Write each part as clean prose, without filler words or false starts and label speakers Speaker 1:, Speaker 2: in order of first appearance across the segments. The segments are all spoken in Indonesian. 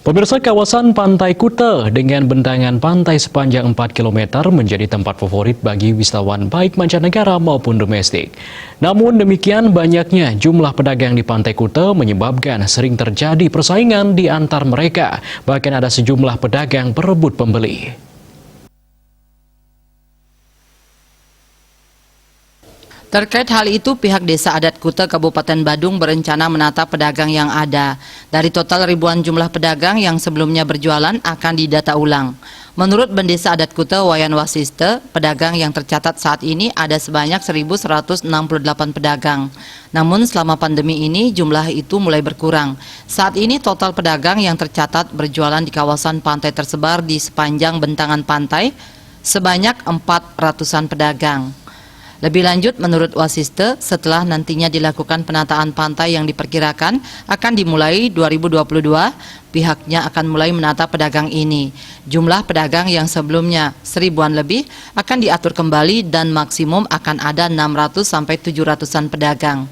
Speaker 1: Pemirsa, kawasan Pantai Kuta dengan bentangan pantai sepanjang 4 km menjadi tempat favorit bagi wisatawan baik mancanegara maupun domestik. Namun demikian, banyaknya jumlah pedagang di Pantai Kuta menyebabkan sering terjadi persaingan di antar mereka. Bahkan ada sejumlah pedagang berebut pembeli.
Speaker 2: Terkait hal itu, pihak Desa Adat Kuta Kabupaten Badung berencana menata pedagang yang ada. Dari total ribuan jumlah pedagang yang sebelumnya berjualan akan didata ulang. Menurut Bendesa Adat Kuta Wayan Wasiste, pedagang yang tercatat saat ini ada sebanyak 1.168 pedagang. Namun selama pandemi ini jumlah itu mulai berkurang. Saat ini total pedagang yang tercatat berjualan di kawasan pantai tersebar di sepanjang bentangan pantai sebanyak 400-an pedagang. Lebih lanjut, menurut Wasiste, setelah nantinya dilakukan penataan pantai yang diperkirakan akan dimulai 2022, pihaknya akan mulai menata pedagang ini. Jumlah pedagang yang sebelumnya 1000-an lebih akan diatur kembali dan maksimum akan ada 600-700-an pedagang.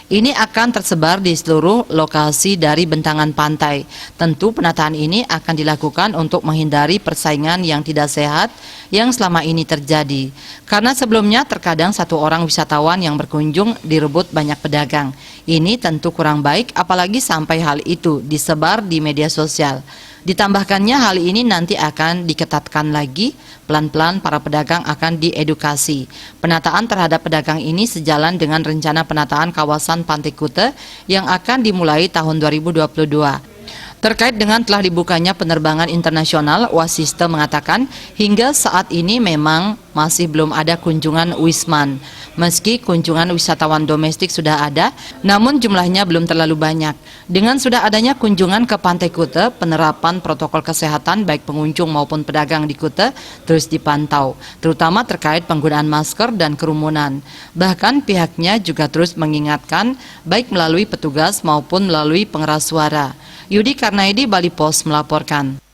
Speaker 2: Ini akan tersebar di seluruh lokasi dari bentangan pantai. Tentu penataan ini akan dilakukan untuk menghindari persaingan yang tidak sehat yang selama ini terjadi. Karena sebelumnya terkadang satu orang wisatawan yang berkunjung direbut banyak pedagang. Ini tentu kurang baik, apalagi sampai hal itu disebar di media sosial. Ditambahkannya hal ini nanti akan diketatkan lagi, pelan-pelan para pedagang akan diedukasi. Penataan terhadap pedagang ini sejalan dengan rencana penataan kawasan Pantai Kuta yang akan dimulai tahun 2022. Terkait dengan telah dibukanya penerbangan internasional, Wasiste mengatakan hingga saat ini memang masih belum ada kunjungan Wisman. Meski kunjungan wisatawan domestik sudah ada, namun jumlahnya belum terlalu banyak. Dengan sudah adanya kunjungan ke Pantai Kuta, penerapan protokol kesehatan baik pengunjung maupun pedagang di Kuta terus dipantau, terutama terkait penggunaan masker dan kerumunan. Bahkan pihaknya juga terus mengingatkan baik melalui petugas maupun melalui pengeras suara. Yudi Karnaidi, Bali Post melaporkan.